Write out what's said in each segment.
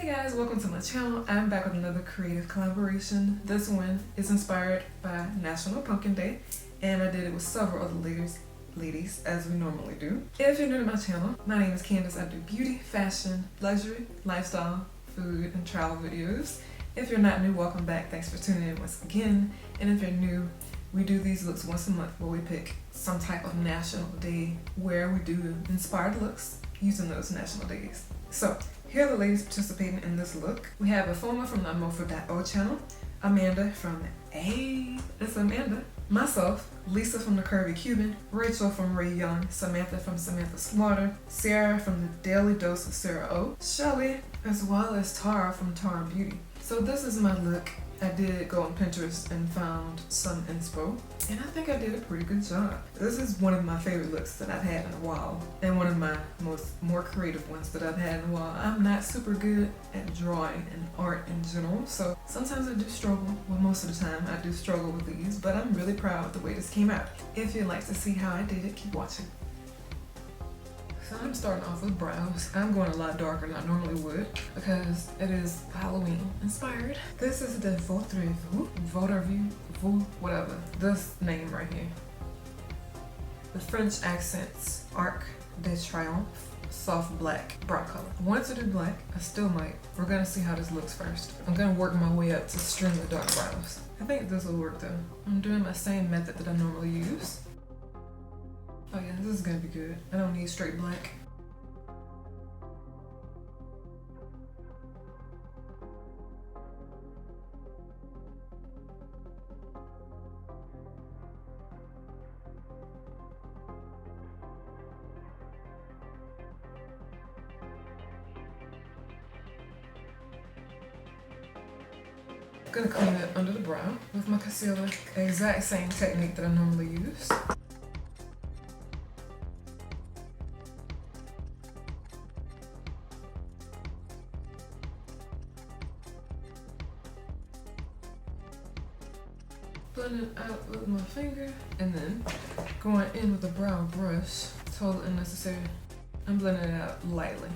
Hey guys, welcome to my channel. I'm back with another creative collaboration. This one is inspired by National Pumpkin Day, and I did it with several other ladies as we normally do. If you're new to my channel, my name is Candace. I do beauty, fashion, luxury, lifestyle, food, and travel videos. If you're not new, welcome back. Thanks for tuning in once again. And if you're new, we do these looks once a month where we pick some type of national day where we do inspired looks using those national days. So here are the ladies participating in this look. We have a Foma from the TheBeautyBeau channel, Amanda from Ayyyeeeitsamanda, myself, Lisa from the Curvy Cuban, Rachel from Ray Young, Samantha from Samantha Slaughter, Sarah from the Daily Dose of Sarah O, Shelly, as well as Tara from Tara Beauty. So this is my look. I did go on Pinterest and found some inspo, and I think I did a pretty good job. This is one of my favorite looks that I've had in a while, and one of my more creative ones that I've had in a while. I'm not super good at drawing and art in general, so sometimes I do struggle. Well, most of the time I do struggle with these, but I'm really proud of the way this came out. If you'd like to see how I did it, keep watching. So I'm starting off with brows. I'm going a lot darker than I normally would because it is Halloween inspired. This is the TheBeautyBeau, whatever, this name right here. The French Accents Arc de Triomphe soft black brow color. I want to do black, I still might. We're gonna see how this looks first. I'm gonna work my way up to string the dark brows. I think this will work though. I'm doing my same method that I normally use. Oh yeah, this is gonna be good. I don't need straight black. I'm gonna clean it under the brow with my concealer. Exact same technique that I normally use. Blend it out with my finger, and then going in with a brow brush. Totally unnecessary. I'm blending it out lightly.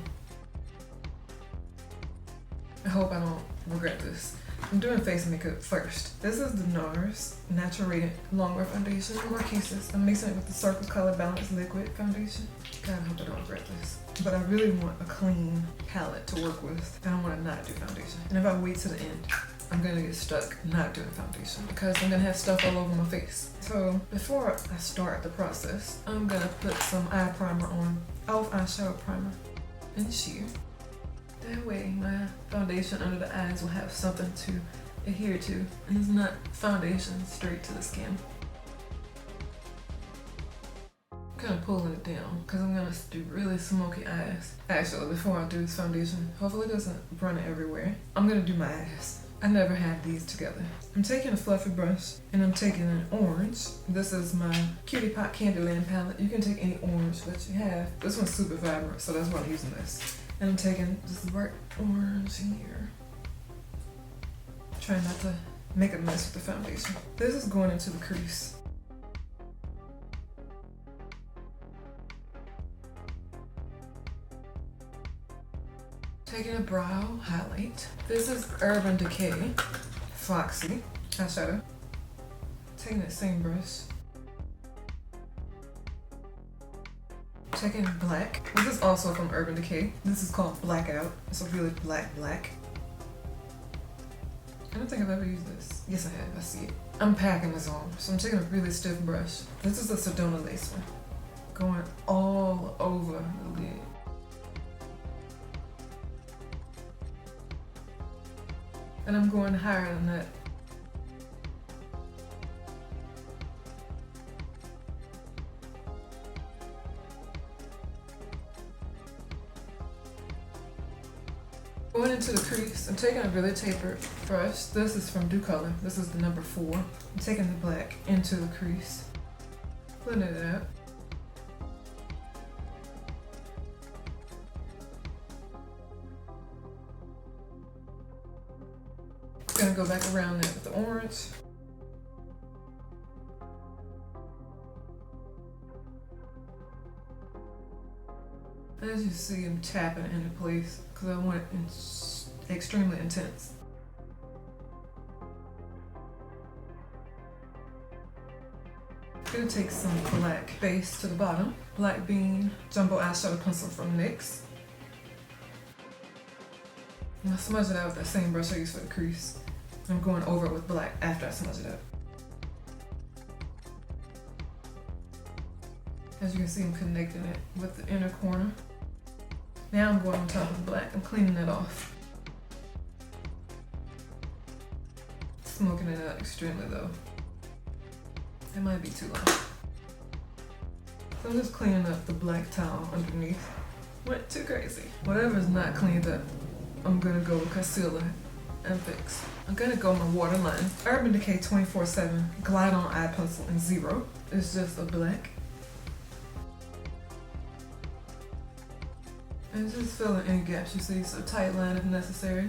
I hope I don't regret this. I'm doing face makeup first. This is the NARS Natural Radiant Longwear Foundation. No more cases. I'm mixing it with the Circle Color Balance Liquid Foundation. God, I hope I don't regret this. But I really want a clean palette to work with. I don't want to not do foundation. And if I wait to the end, I'm gonna get stuck not doing foundation because I'm gonna have stuff all over my face. So before I start the process, I'm gonna put some eye primer on, e.l.f. eyeshadow primer and sheer. That way my foundation under the eyes will have something to adhere to, and it's not foundation straight to the skin. Kind of pulling it down because I'm gonna do really smoky eyes. Actually, before I do this foundation, hopefully it doesn't run everywhere, I'm gonna do my eyes. I never had these together. I'm taking a fluffy brush and I'm taking an orange. This is my Cutie Pop Candyland palette. You can take any orange that you have. This one's super vibrant, so that's why I'm using this. And I'm taking this bright orange here. Trying not to make a mess with the foundation. This is going into the crease. Taking a brow highlight. This is Urban Decay Foxy eyeshadow. Taking that same brush. Taking black. This is also from Urban Decay. This is called Blackout. It's a really black. I don't think I've ever used this. Yes, I have. I see it. I'm packing this on, so I'm taking a really stiff brush. This is a Sedona lace one. Going all over the lid. And I'm going higher than that. Going into the crease, I'm taking a really tapered brush. This is from Do Color. This is the number 4. I'm taking the black into the crease, blending it out. Gonna go back around it with the orange. As you see, I'm tapping it into place because I want it extremely intense. I'm gonna take some black base to the bottom. Black Bean Jumbo Eyeshadow Pencil from NYX. And I smudge it out with that same brush I used for the crease. I'm going over it with black after I smudge it out. As you can see, I'm connecting it with the inner corner. Now I'm going on top of black. I'm cleaning it off. Smoking it out extremely though. It might be too long. So I'm just cleaning up the black towel underneath. Went too crazy. Whatever is not cleaned up, I'm gonna go with concealer and fix. I'm gonna go my waterline. Urban Decay 24/7 Glide On Eye Pencil in 0. It's just a black. And just fill in any gaps you see, so tight line if necessary.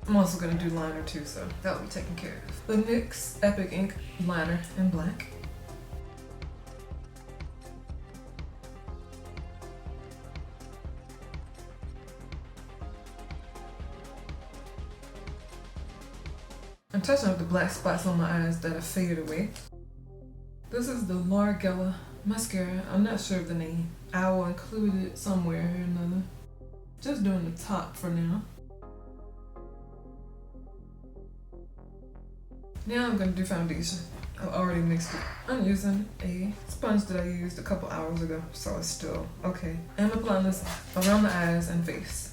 I'm also gonna do liner too, so that'll be taken care of. The NYX Epic Ink Liner in black. I'm touching up the black spots on my eyes that have faded away. This is the Largella mascara. I'm not sure of the name. I will include it somewhere or another. Just doing the top for now. Now I'm going to do foundation. I've already mixed it. I'm using a sponge that I used a couple hours ago, so it's still okay. I'm applying this around the eyes and face.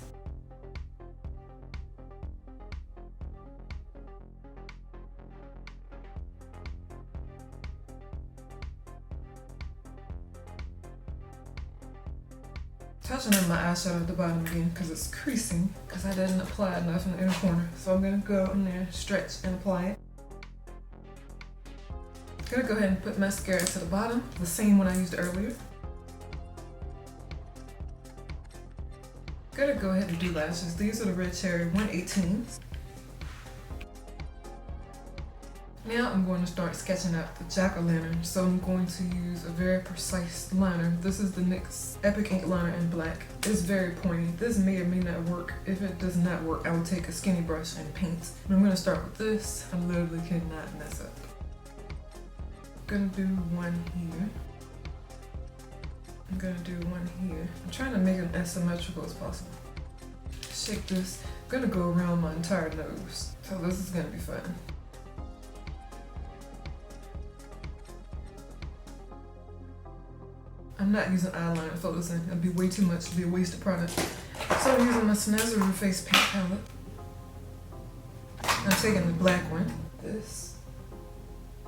Touching on my eyeshadow at the bottom again because it's creasing because I didn't apply enough in the inner corner. So I'm going to go in there, stretch and apply it. I'm going to go ahead and put mascara to the bottom, the same one I used earlier. I'm going to go ahead and do lashes. These are the Red Cherry 118s. Now I'm going to start sketching out the jack-o'-lantern, so I'm going to use a very precise liner. This is the NYX Epic Ink Liner in black. It's very pointy. This may or may not work. If it does not work, I will take a skinny brush and paint. But I'm going to start with this. I literally cannot mess up. I'm going to do one here. I'm going to do one here. I'm trying to make it as symmetrical as possible. Shake this. I'm going to go around my entire nose. So this is going to be fun. I'm not using eyeliner to fill this in. It'd be way too much. It'd be a wasted product. So I'm using my Snazaroo Face Paint Palette. I'm taking the black one. This.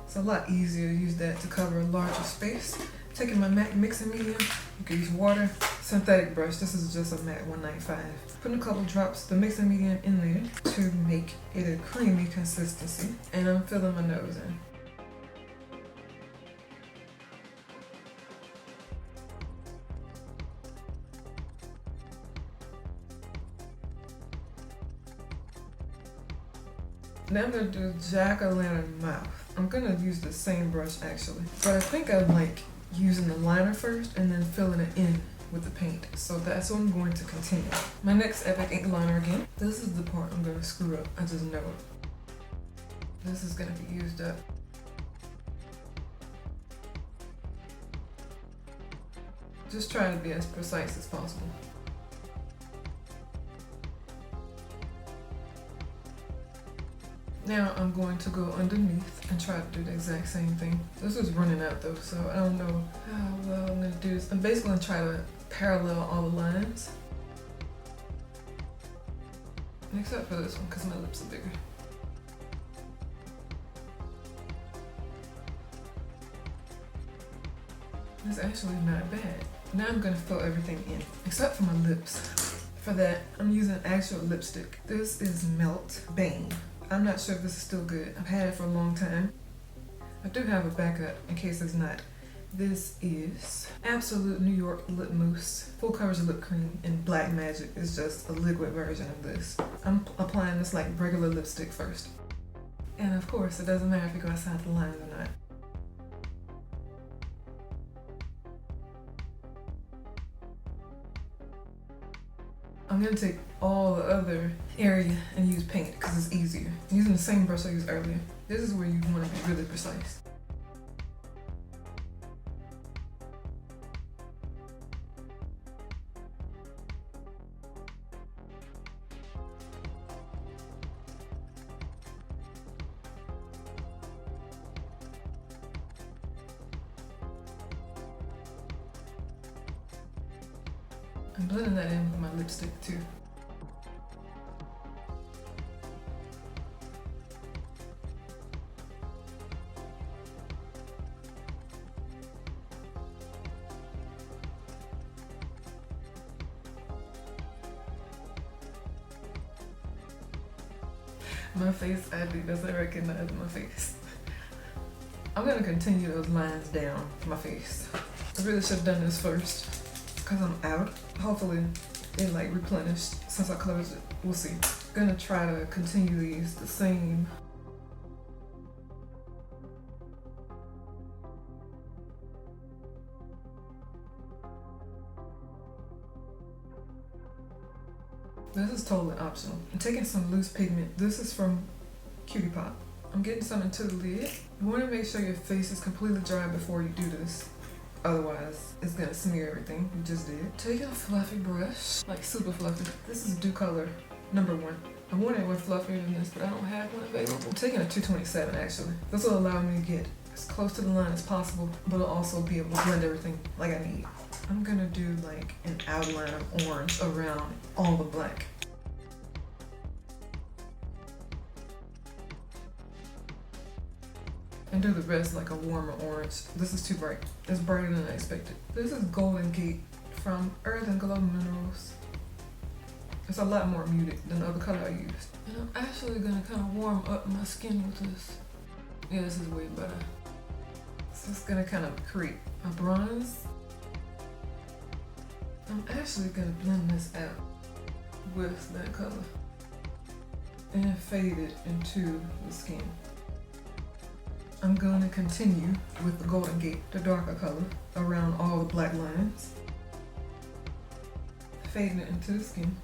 It's a lot easier to use that to cover a larger space. I'm taking my MAC mixing medium. You can use water. Synthetic brush. This is just a MAC 195. Putting a couple drops of the mixing medium in there to make it a creamy consistency. And I'm filling my nose in. Now I'm going to do jack-o'-lantern mouth. I'm going to use the same brush actually, but I think I like using the liner first and then filling it in with the paint. So that's what I'm going to continue. My next Epic Ink liner again. This is the part I'm going to screw up. I just know it. This is going to be used up. Just try to be as precise as possible. Now I'm going to go underneath and try to do the exact same thing. This is running out though, so I don't know how well I'm going to do this. I'm basically going to try to parallel all the lines. Except for this one, because my lips are bigger. It's actually not bad. Now I'm going to fill everything in, except for my lips. For that, I'm using actual lipstick. This is Melt Bane. I'm not sure if this is still good. I've had it for a long time. I do have a backup in case it's not. This is Absolute New York Lip Mousse Full Coverage Lip Cream in Black Magic. It's just a liquid version of this. I'm applying this like regular lipstick first. And of course, it doesn't matter if you go outside the lines or not. I'm gonna take all the other area and use paint because it's easier. Using the same brush I used earlier. This is where you want to be really precise. I'm blending that in with my lipstick too. My face actually doesn't recognize my face. I'm gonna continue those lines down my face. I really should have done this first because I'm out. Hopefully it like replenished since I closed it. We'll see. I'm gonna try to continue these the same. This is totally optional. I'm taking some loose pigment. This is from Cutie Pop. I'm getting some into the lid. You want to make sure your face is completely dry before you do this. Otherwise, it's gonna smear everything you just did. Taking a fluffy brush, like super fluffy. This is Dew Color #1. I wanted one fluffier than this, but I don't have one available. I'm taking a 227 actually. This will allow me to get as close to the line as possible, but it'll also be able to blend everything like I need. I'm gonna do like an outline of orange around all the black. And do the rest like a warmer orange. This is too bright. It's brighter than I expected. This is Golden Gate from Earth and Glow Minerals. It's a lot more muted than the other color I used. And I'm actually gonna kind of warm up my skin with this. Yeah, this is way better. So it's gonna kind of create a bronze. I'm actually gonna blend this out with that color and fade it into the skin. I'm going to continue with the Golden Gate, the darker color, around all the black lines. Fading it into the skin.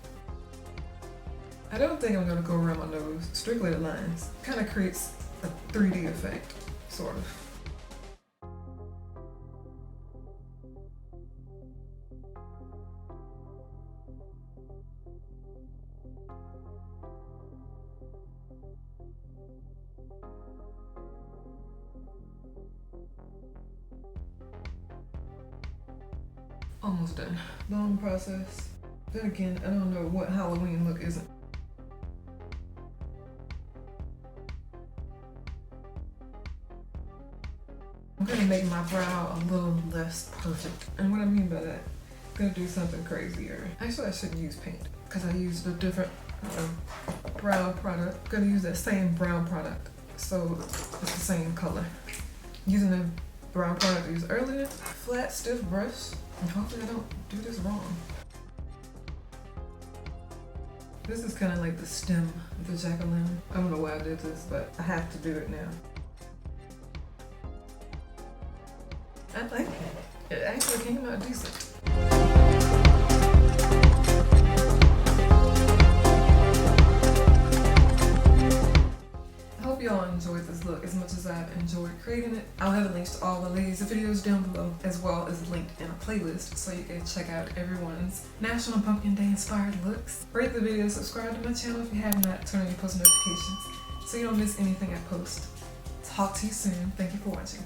I don't think I'm going to go around my nose, strictly the lines. Kind of creates a 3D effect, sort of. Almost done. Long process. Then again, I don't know what Halloween look isn't. I'm gonna make my brow a little less perfect. And what I mean by that, I'm gonna do something crazier. Actually, I shouldn't use paint because I used a different brow product. I'm gonna use that same brown product, so it's the same color. Using the brown product I used earlier, flat, stiff brush. And hopefully I don't do this wrong. This is kind of like the stem of the jack-o'-lantern. I don't know why I did this, but I have to do it now. I like it. It actually came out decent. Y'all enjoyed this look as much as I've enjoyed creating it. I'll have links to all the ladies' videos down below, as well as linked in a playlist so you can check out everyone's National Pumpkin Day inspired looks. Rate the video, subscribe to my channel if you have not, turn on your post notifications so you don't miss anything I post. Talk to you soon. Thank you for watching.